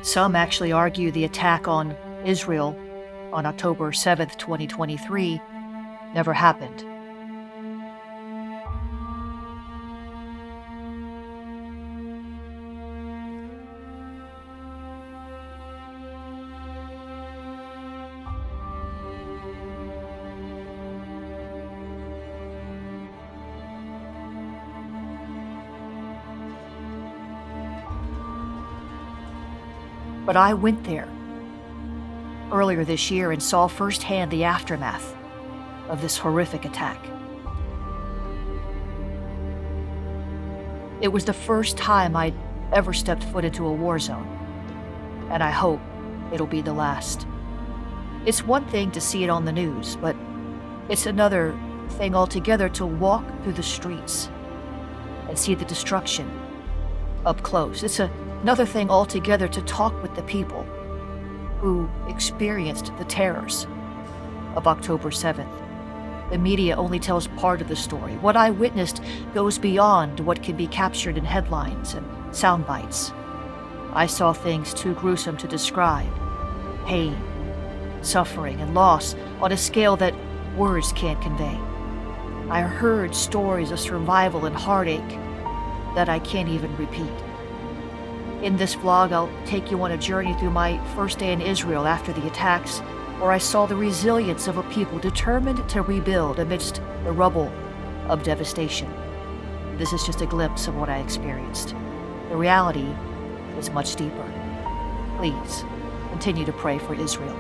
Some actually argue the attack on Israel on October 7th, 2023, never happened. But I went there earlier this year and saw firsthand the aftermath of this horrific attack. It was the first time I'd ever stepped foot into a war zone, and I hope it'll be the last. It's one thing to see it on the news, but it's another thing altogether to walk through the streets and see the destruction up close. It's another thing altogether to talk with the people who experienced the terrors of October 7th. The media only tells part of the story. What I witnessed goes beyond what can be captured in headlines and sound bites. I saw things too gruesome to describe. Pain, suffering, and loss on a scale that words can't convey. I heard stories of survival and heartache that I can't even repeat. In this vlog, I'll take you on a journey through my first day in Israel after the attacks, where I saw the resilience of a people determined to rebuild amidst the rubble of devastation. This is just a glimpse of what I experienced. The reality is much deeper. Please, continue to pray for Israel.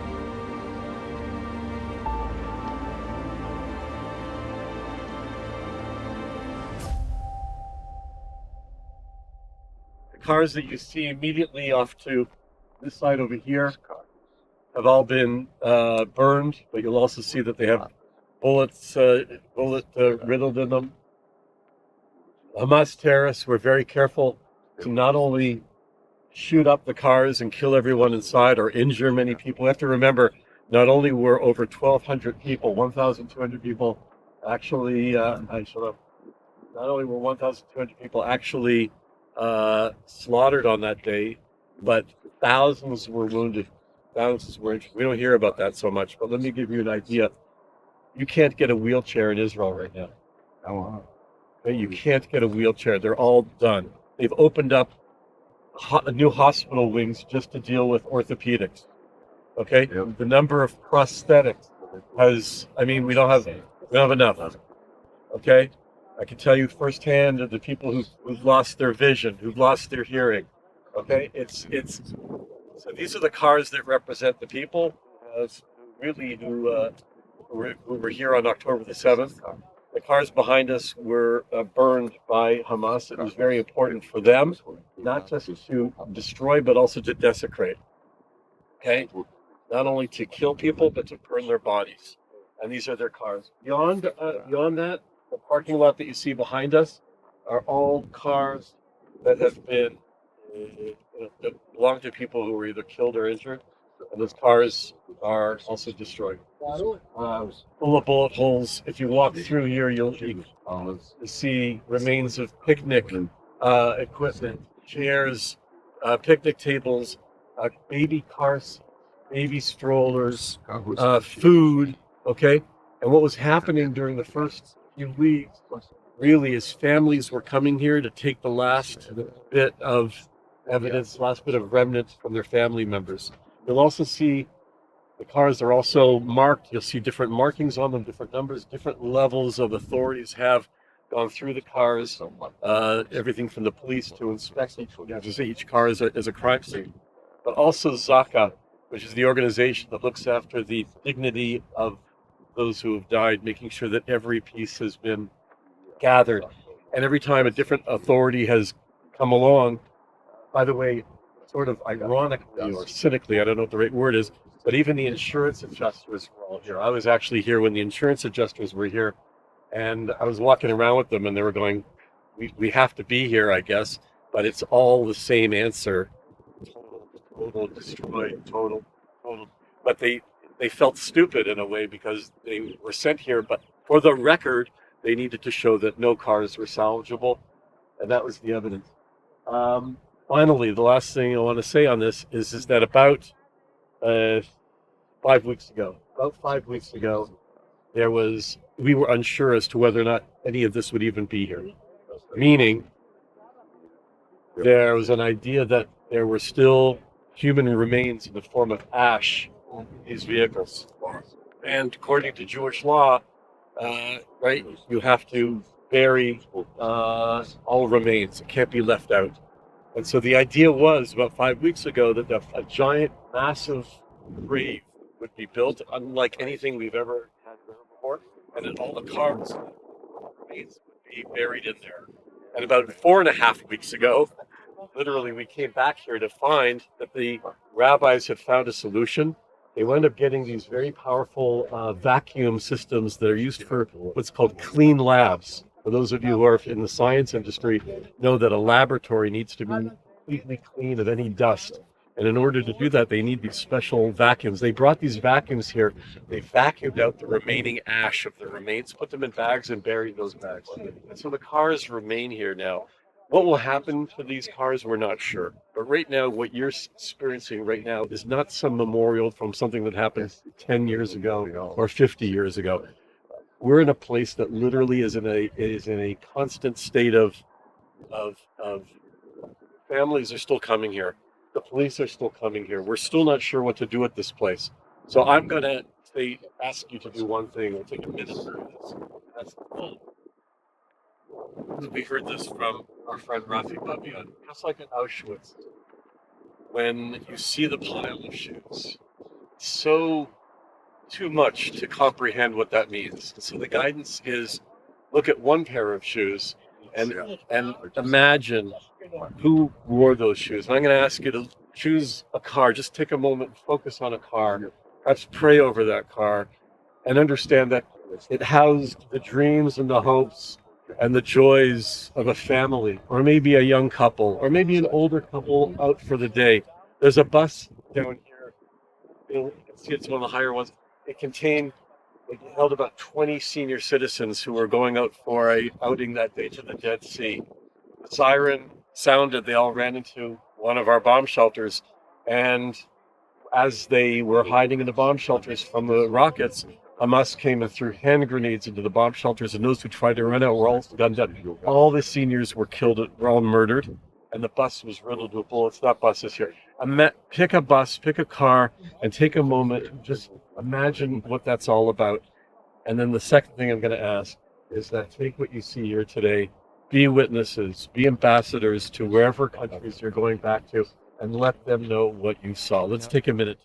Cars that you see immediately off to this side over here have all been burned, but you'll also see that they have bullets riddled in them. Hamas terrorists were very careful to not only shoot up the cars and kill everyone inside or injure many people. We have to remember, not only were over 1,200 people, 1,200 people actually, not only were 1,200 people actually slaughtered on that day, but thousands were wounded, thousands were injured. We don't hear about that so much, but let me give you an idea. You can't get a wheelchair in Israel right now. Okay, you can't get a wheelchair. They're all done. They've opened up new hospital wings just to deal with orthopedics. Okay, the number of prosthetics we don't have enough. Okay. I can tell you firsthand of the people who've lost their vision, who've lost their hearing. Okay, so these are the cars that represent the people who were here on October the 7th. The cars behind us were burned by Hamas. It was very important for them, not just to destroy, but also to desecrate. Okay, not only to kill people, but to burn their bodies. And these are their cars. Beyond that, the parking lot that you see behind us are all cars that have been that belong to people who were either killed or injured, and those cars are also destroyed, full of bullet holes. If you walk through here, you'll see remains of picnic equipment, chairs, picnic tables, baby cars, baby strollers, food. Okay, and what was happening during the first few weeks really is families were coming here to take the last bit of evidence, last bit of remnants from their family members. You'll also see the cars are also marked. You'll see different markings on them, different numbers, different levels of authorities have gone through the cars, everything from the police to inspect each car as a crime scene. But also Zaka, which is the organization that looks after the dignity of those who have died, making sure that every piece has been gathered. And every time a different authority has come along, by the way, sort of ironically or cynically, I don't know what the right word is, but even the insurance adjusters were all here. I was actually here when the insurance adjusters were here, and I was walking around with them and they were going, we have to be here, I guess, but it's all the same answer. Total, destroyed, total. But they felt stupid in a way because they were sent here, but for the record, they needed to show that no cars were salvageable, and that was the evidence. finally, the last thing I want to say on this is that about uh, 5 weeks ago, we were unsure as to whether or not any of this would even be here. Meaning, there was an idea that there were still human remains in the form of ash in these vehicles. And according to Jewish law, right, you have to bury all remains. It can't be left out. And so the idea was about 5 weeks ago that a giant, massive grave would be built, unlike anything we've ever had before, and then all the cars and remains would be buried in there. And about 4.5 weeks ago, literally, we came back here to find that the rabbis had found a solution. They wound up getting these very powerful vacuum systems that are used for what's called clean labs. For those of you who are in the science industry, know that a laboratory needs to be completely clean of any dust. And in order to do that, they need these special vacuums. They brought these vacuums here. They vacuumed out the remaining ash of the remains, put them in bags, and buried those bags. And so the cars remain here now. What will happen to these cars, we're not sure. But right now, what you're experiencing right now is not some memorial from something that happened 10 years ago or 50 years ago. We're in a place that literally is in a constant state of families are still coming here. The police are still coming here. We're still not sure what to do at this place. So I'm going to ask you to do one thing. We'll take a minute for this. That's we heard this from our friend Rafi Babian. Just like at Auschwitz, when you see the pile of shoes, so too much to comprehend what that means. So the guidance is look at one pair of shoes and imagine who wore those shoes. And I'm going to ask you to choose a car. Just take a moment, focus on a car. Perhaps pray over that car and understand that it housed the dreams and the hopes and the joys of a family, or maybe a young couple, or maybe an older couple out for the day. There's a bus down here. You can see it's one of the higher ones. It held about 20 senior citizens who were going out for a outing that day to the Dead Sea. The siren sounded. They all ran into one of our bomb shelters, and as they were hiding in the bomb shelters from the rockets, Hamas came and threw hand grenades into the bomb shelters, and those who tried to run out were all gunned down. All the seniors were killed, were all murdered, and the bus was riddled with bullets. That bus is here. Pick a bus, pick a car, and take a moment. Just imagine what that's all about. And then the second thing I'm going to ask is that take what you see here today, be witnesses, be ambassadors to wherever countries you're going back to, and let them know what you saw. Let's take a minute.